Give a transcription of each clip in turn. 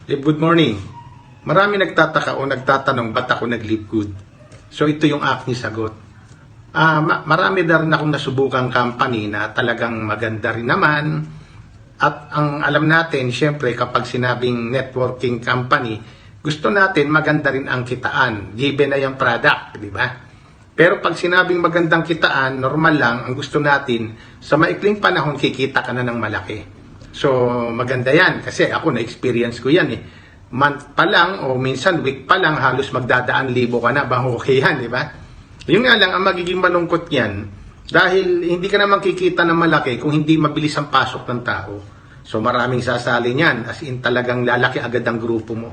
Good morning. Marami nagtataka o nagtatanong ba't ako nag-live good. So ito yung aking sagot. Marami na rin akong nasubukang company na talagang maganda rin naman. At ang alam natin, syempre kapag sinabing networking company, gusto natin maganda rin ang kitaan, given na yung product, di ba? Pero pag sinabing magandang kitaan, normal lang, ang gusto natin, sa maikling panahon kikita ka na ng malaki. So, maganda yan kasi ako na-experience ko yan eh. Month pa lang o minsan week pa lang halos magdadaan libo ka na, bang okay yan, di ba? Yun nga lang, ang magiging malungkot yan, dahil hindi ka naman kikita ng malaki kung hindi mabilis ang pasok ng tao. So, maraming sasali niyan, as in talagang lalaki agad ang grupo mo.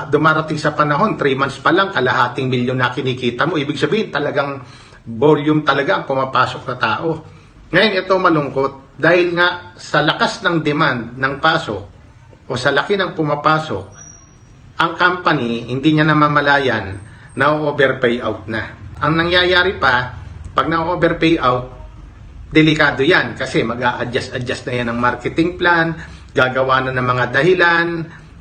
Dumarating sa panahon, 3 months pa lang, kalahating milyon na kinikita mo. Ibig sabihin, talagang volume talaga ang pumapasok na tao. Ngayon, ito malungkot. Dahil nga sa lakas ng demand ng pasok o sa laki ng pumapasok, ang company hindi niya namamalayan na overpay out na. Ang nangyayari pa, pag na-overpay out, delikado yan kasi mag-a-adjust na yan ng marketing plan, gagawa na ng mga dahilan,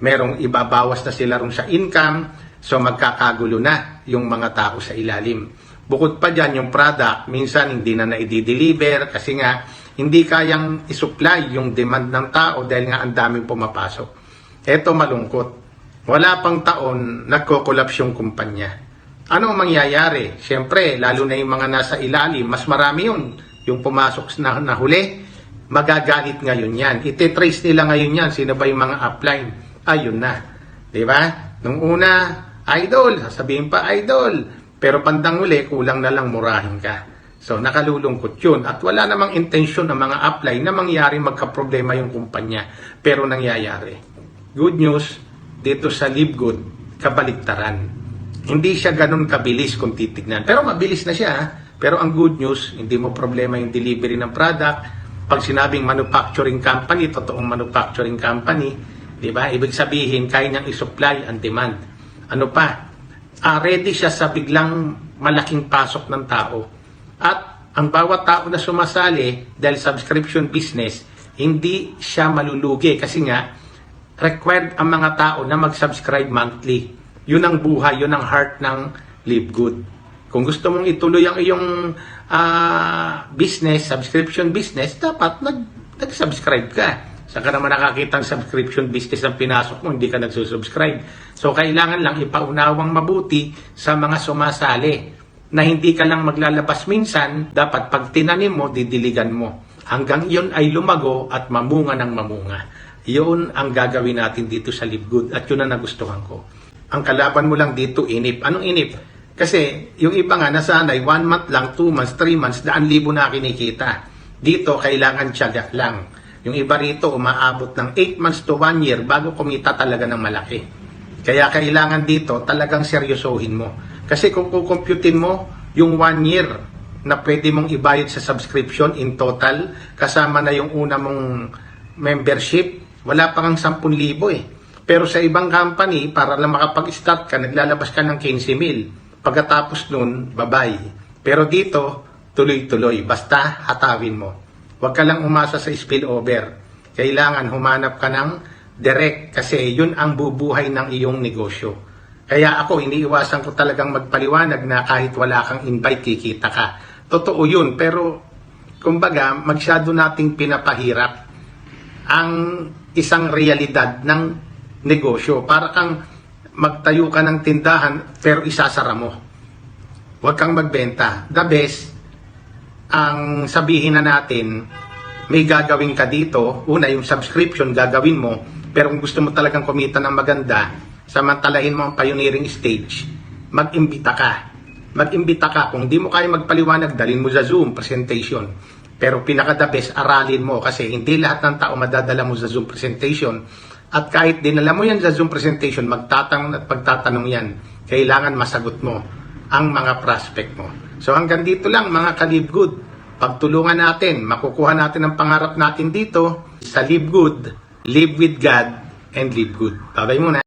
merong ibabawas na sila rin sa income, so magkakagulo na yung mga tao sa ilalim. Bukod pa dyan, yung product, minsan hindi na i-deliver kasi nga hindi kayang isupply yung demand ng tao dahil nga ang daming pumapasok. Eto malungkot. Wala pang taon, nagko-collapse yung kumpanya. Ano ang mangyayari? Siyempre, lalo na yung mga nasa ilalim, mas marami yun. Yung pumasok na huli, magagalit ngayon yan. Ite-trace nila ngayon yan. Sino ba yung mga upline? Ayun na. Diba? Nung una, idol. Sasabihin pa, idol. Pero pandang huli, kulang na lang murahin ka. So, nakalulungkot yun. At wala namang intensyon ng mga upline na mangyari magka-problema yung kumpanya. Pero nangyayari. Good news, dito sa Live Good, kabaliktaran. Hindi siya ganun kabilis kung titignan. Pero mabilis na siya. Pero ang good news, hindi mo problema yung delivery ng product. Pag sinabing manufacturing company, totoong manufacturing company, di ba? Ibig sabihin, kaya niyang i-supply ang demand. Ano pa? Ready siya sa biglang malaking pasok ng tao. At ang bawat tao na sumasali dahil subscription business, hindi siya malulugi kasi nga required ang mga tao na mag-subscribe monthly. Yun ang buhay, yun ang heart ng Live Good. Kung gusto mong ituloy ang iyong business, subscription business, dapat nag-subscribe ka. Saka naman nakakita ang subscription business ang pinasok mo, hindi ka nagsusubscribe. So, kailangan lang ipaunawang mabuti sa mga sumasali na hindi ka lang maglalabas minsan, dapat pag tinanim mo, didiligan mo. Hanggang yun ay lumago at mamunga ng mamunga. Yun ang gagawin natin dito sa Live Good at yun ang nagustuhan ko. Ang kalaban mo lang dito, inip. Anong inip? Kasi yung iba nga nasanay, 1 month lang, 2 months, 3 months, 100,000 na kinikita. Dito, kailangan tiyaga lang. Yung iba rito, umaabot ng 8 months to 1 year bago kumita talaga ng malaki. Kaya kailangan dito, talagang seryosohin mo. Kasi kung kukumputin mo yung 1 year na pwede mong ibayad sa subscription in total, kasama na yung una mong membership, wala pang 10,000 eh. Pero sa ibang company, para lang makapag-start ka, naglalabas ka ng 15,000. Pagkatapos nun, bye-bye. Pero dito, tuloy-tuloy. Basta hatawin mo. Huwag ka lang umasa sa spillover. Kailangan humanap ka ng direct kasi yun ang bubuhay ng iyong negosyo. Kaya ako, iniiwasan ko talagang magpaliwanag na kahit wala kang invite, kikita ka. Totoo yun, pero kumbaga, masyado nating pinapahirap ang isang realidad ng negosyo. Para kang magtayo ka ng tindahan, pero isasara mo. Huwag kang magbenta. The best, ang sabihin na natin, may gagawin ka dito. Una, yung subscription gagawin mo, pero kung gusto mo talagang kumita ng maganda, samantalahin mo ang pioneering stage, mag-imbita ka. Mag-imbita ka. Kung hindi mo kaya magpaliwanag, dalhin mo sa Zoom presentation. Pero pinaka-the best, aralin mo kasi hindi lahat ng tao madadala mo sa Zoom presentation. At kahit dinala mo yan sa Zoom presentation, magtatanong at pagtatanong yan, kailangan masagot mo ang mga prospect mo. So hanggang dito lang mga ka-Live Good. Pagtulungan natin, makukuha natin ang pangarap natin dito sa Live Good, live with God, and live good. Babay muna.